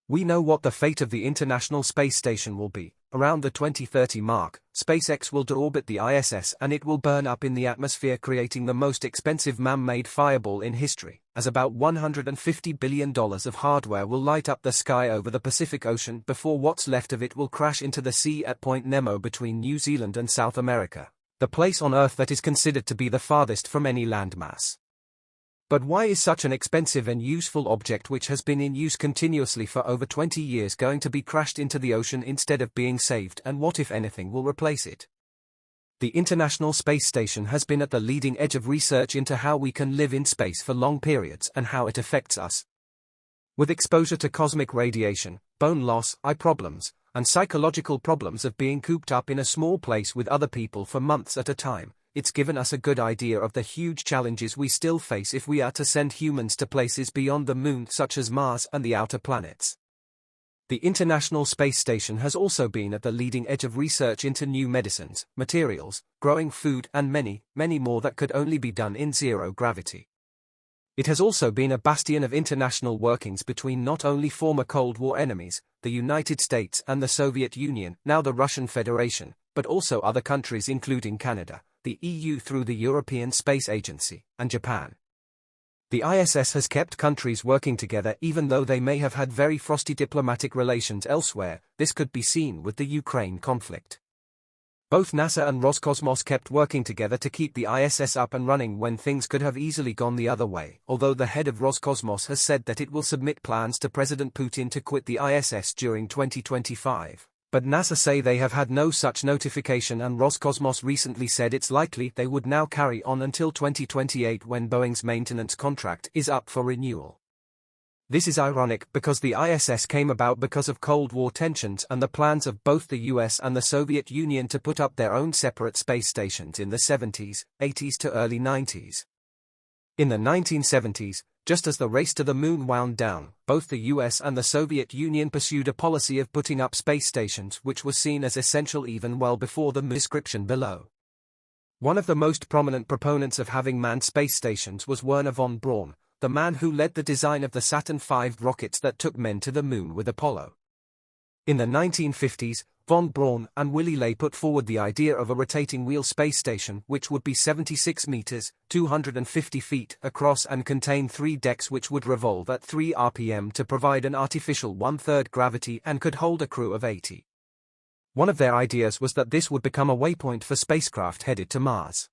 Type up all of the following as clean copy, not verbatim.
We know what the fate of the International Space Station will be. Around the 2030 mark, SpaceX will deorbit the ISS and it will burn up in the atmosphere, creating the most expensive man-made fireball in history, as about $150 billion of hardware will light up the sky over the Pacific Ocean before what's left of it will crash into the sea at Point Nemo between New Zealand and South America, the place on Earth that is considered to be the farthest from any landmass. But why is such an expensive and useful object which has been in use continuously for over 20 years going to be crashed into the ocean instead of being saved, and what if anything will replace it? The International Space Station has been at the leading edge of research into how we can live in space for long periods and how it affects us. With exposure to cosmic radiation, bone loss, eye problems, and psychological problems of being cooped up in a small place with other people for months at a time, it's given us a good idea of the huge challenges we still face if we are to send humans to places beyond the Moon, such as Mars and the outer planets. The International Space Station has also been at the leading edge of research into new medicines, materials, growing food, and many, many more that could only be done in zero gravity. It has also been a bastion of international workings between not only former Cold War enemies, the United States and the Soviet Union, now the Russian Federation, but also other countries including Canada, the EU through the European Space Agency, and Japan. The ISS has kept countries working together even though they may have had very frosty diplomatic relations elsewhere. This could be seen with the Ukraine conflict. Both NASA and Roscosmos kept working together to keep the ISS up and running when things could have easily gone the other way, although the head of Roscosmos has said that it will submit plans to President Putin to quit the ISS during 2025. But NASA say they have had no such notification, and Roscosmos recently said it's likely they would now carry on until 2028 when Boeing's maintenance contract is up for renewal. This is ironic because the ISS came about because of Cold War tensions and the plans of both the US and the Soviet Union to put up their own separate space stations in the 70s, 80s to early 90s. In the 1970s, just as the race to the Moon wound down, both the US and the Soviet Union pursued a policy of putting up space stations which was seen as essential even well before the description below. One of the most prominent proponents of having manned space stations was Wernher von Braun, the man who led the design of the Saturn V rockets that took men to the Moon with Apollo. In the 1950s, von Braun and Willy Ley put forward the idea of a rotating wheel space station which would be 76 meters, 250 feet across and contain 3 decks which would revolve at 3 rpm to provide an artificial 1/3 gravity and could hold a crew of 80. One of their ideas was that this would become a waypoint for spacecraft headed to Mars.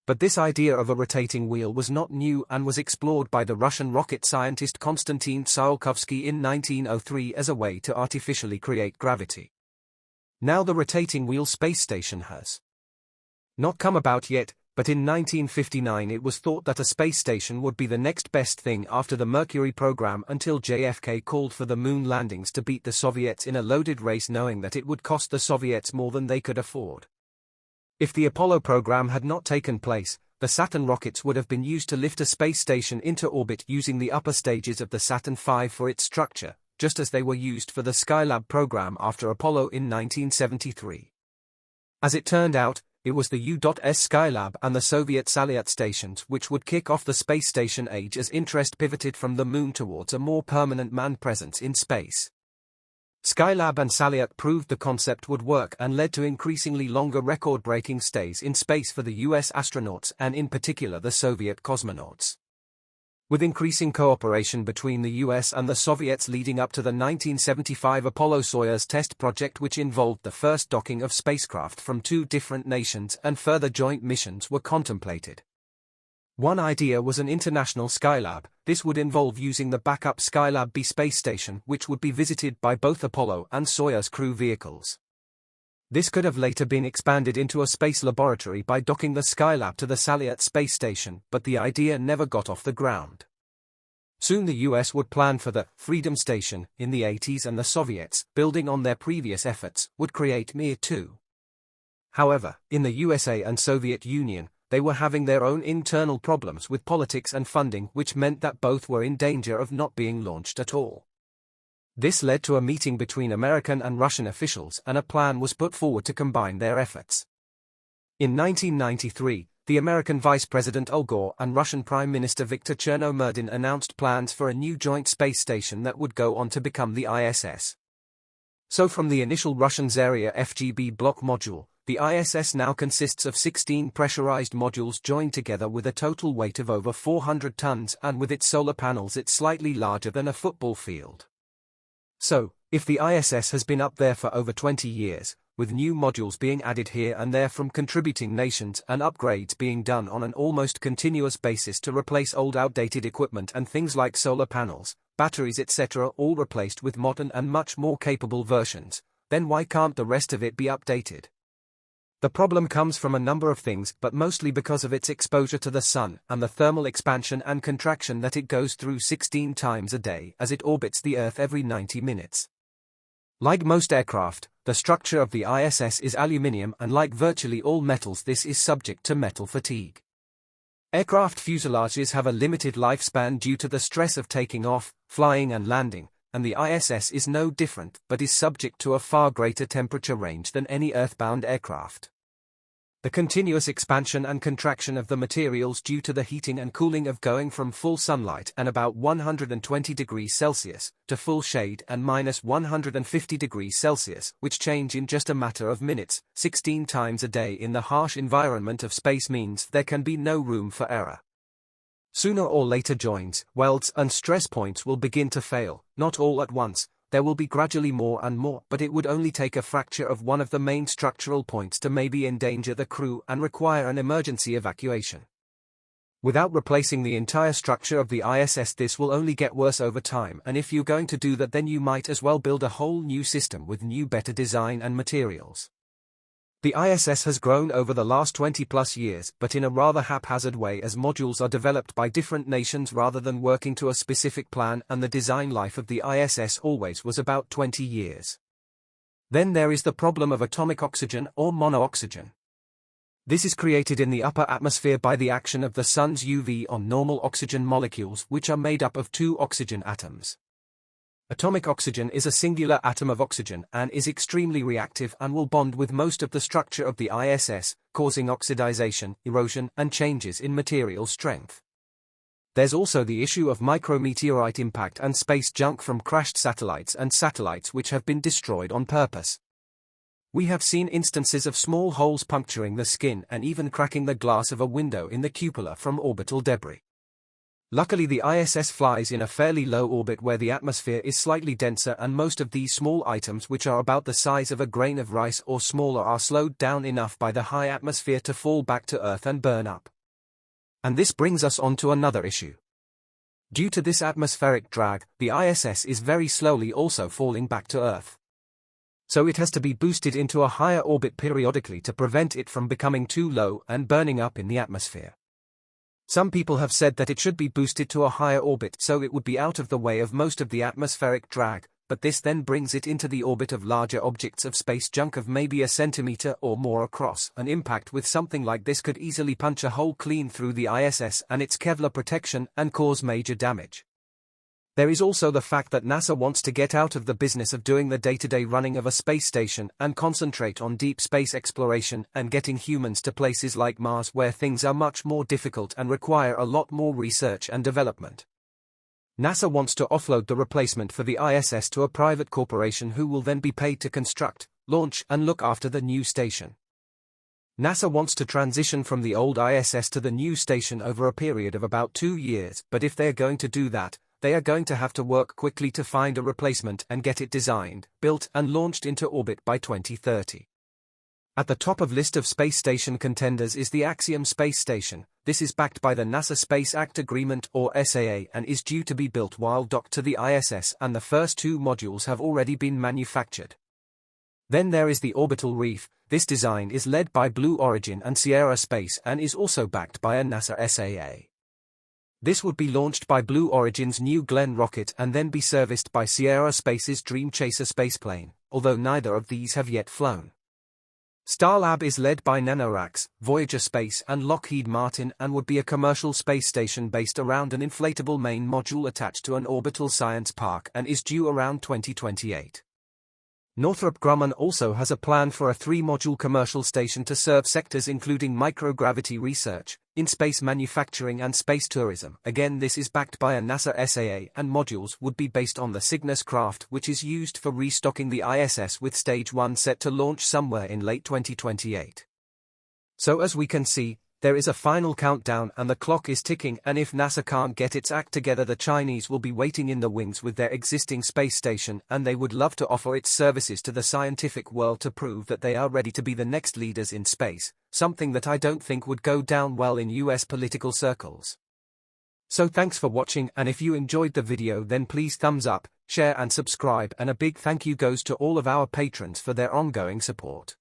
But this idea of a rotating wheel was not new and was explored by the Russian rocket scientist Konstantin Tsiolkovsky in 1903 as a way to artificially create gravity. Now the rotating wheel space station has not come about yet, but in 1959 it was thought that a space station would be the next best thing after the Mercury program until JFK called for the moon landings to beat the Soviets in a loaded race, knowing that it would cost the Soviets more than they could afford. If the Apollo program had not taken place, the Saturn rockets would have been used to lift a space station into orbit using the upper stages of the Saturn V for its structure, just as they were used for the Skylab program after Apollo in 1973. As it turned out, it was the U.S. Skylab and the Soviet Salyut stations which would kick off the space station age as interest pivoted from the Moon towards a more permanent manned presence in space. Skylab and Salyut proved the concept would work and led to increasingly longer record-breaking stays in space for the US astronauts and in particular the Soviet cosmonauts. With increasing cooperation between the US and the Soviets leading up to the 1975 Apollo-Soyuz test project, which involved the first docking of spacecraft from 2 different nations, and further joint missions were contemplated. One idea was an international Skylab. This would involve using the backup Skylab B space station, which would be visited by both Apollo and Soyuz crew vehicles. This could have later been expanded into a space laboratory by docking the Skylab to the Salyut space station, but the idea never got off the ground. Soon the US would plan for the Freedom Station in the 80s, and the Soviets, building on their previous efforts, would create Mir 2. However, in the USA and Soviet Union, they were having their own internal problems with politics and funding, which meant that both were in danger of not being launched at all. This led to a meeting between American and Russian officials, and a plan was put forward to combine their efforts. In 1993, the American Vice President Al Gore and Russian Prime Minister Viktor Chernomyrdin announced plans for a new joint space station that would go on to become the ISS. So from the initial Russian Zarya FGB block module, the ISS now consists of 16 pressurized modules joined together with a total weight of over 400 tons, and with its solar panels it's slightly larger than a football field. So, if the ISS has been up there for over 20 years, with new modules being added here and there from contributing nations and upgrades being done on an almost continuous basis to replace old outdated equipment and things like solar panels, batteries etc. all replaced with modern and much more capable versions, then why can't the rest of it be updated? The problem comes from a number of things, but mostly because of its exposure to the sun and the thermal expansion and contraction that it goes through 16 times a day as it orbits the Earth every 90 minutes. Like most aircraft, the structure of the ISS is aluminium, and like virtually all metals this is subject to metal fatigue. Aircraft fuselages have a limited lifespan due to the stress of taking off, flying and landing, and the ISS is no different, but is subject to a far greater temperature range than any Earthbound aircraft. The continuous expansion and contraction of the materials due to the heating and cooling of going from full sunlight and about 120 degrees Celsius to full shade and minus 150 degrees Celsius, which change in just a matter of minutes, 16 times a day in the harsh environment of space, means there can be no room for error. Sooner or later joints, welds and stress points will begin to fail, not all at once. There will be gradually more and more, but it would only take a fracture of one of the main structural points to maybe endanger the crew and require an emergency evacuation. Without replacing the entire structure of the ISS, this will only get worse over time, and if you're going to do that, then you might as well build a whole new system with new, better design and materials. The ISS has grown over the last 20+ years, but in a rather haphazard way, as modules are developed by different nations rather than working to a specific plan, and the design life of the ISS always was about 20 years. Then there is the problem of atomic oxygen or monooxygen. This is created in the upper atmosphere by the action of the sun's UV on normal oxygen molecules, which are made up of two oxygen atoms. Atomic oxygen is a singular atom of oxygen and is extremely reactive and will bond with most of the structure of the ISS, causing oxidization, erosion, and changes in material strength. There's also the issue of micrometeorite impact and space junk from crashed satellites and satellites which have been destroyed on purpose. We have seen instances of small holes puncturing the skin and even cracking the glass of a window in the cupola from orbital debris. Luckily, the ISS flies in a fairly low orbit where the atmosphere is slightly denser, and most of these small items, which are about the size of a grain of rice or smaller, are slowed down enough by the high atmosphere to fall back to Earth and burn up. And this brings us on to another issue. Due to this atmospheric drag, the ISS is very slowly also falling back to Earth. So it has to be boosted into a higher orbit periodically to prevent it from becoming too low and burning up in the atmosphere. Some people have said that it should be boosted to a higher orbit so it would be out of the way of most of the atmospheric drag, but this then brings it into the orbit of larger objects of space junk of maybe a centimeter or more across. An impact with something like this could easily punch a hole clean through the ISS and its Kevlar protection and cause major damage. There is also the fact that NASA wants to get out of the business of doing the day-to-day running of a space station and concentrate on deep space exploration and getting humans to places like Mars, where things are much more difficult and require a lot more research and development. NASA wants to offload the replacement for the ISS to a private corporation who will then be paid to construct, launch, and look after the new station. NASA wants to transition from the old ISS to the new station over a period of about 2 years, but if they're going to do that, they are going to have to work quickly to find a replacement and get it designed, built, and launched into orbit by 2030. At the top of list of space station contenders is the Axiom space station. This is backed by the NASA Space Act Agreement or SAA and is due to be built while docked to the ISS, and the first 2 modules have already been manufactured. Then there is the orbital reef. This design is led by Blue Origin and Sierra Space and is also backed by a NASA SAA. This would be launched by Blue Origin's New Glenn rocket and then be serviced by Sierra Space's Dream Chaser spaceplane, although neither of these have yet flown. Starlab is led by NanoRacks, Voyager Space and Lockheed Martin and would be a commercial space station based around an inflatable main module attached to an orbital science park and is due around 2028. Northrop Grumman also has a plan for a 3-module commercial station to serve sectors including microgravity research, in-space manufacturing and space tourism. Again, this is backed by a NASA SAA, and modules would be based on the Cygnus craft, which is used for restocking the ISS, with Stage 1 set to launch somewhere in late 2028. So as we can see, there is a final countdown and the clock is ticking, and if NASA can't get its act together, the Chinese will be waiting in the wings with their existing space station, and they would love to offer its services to the scientific world to prove that they are ready to be the next leaders in space, something that I don't think would go down well in US political circles. So thanks for watching, and if you enjoyed the video then please thumbs up, share and subscribe, and a big thank you goes to all of our patrons for their ongoing support.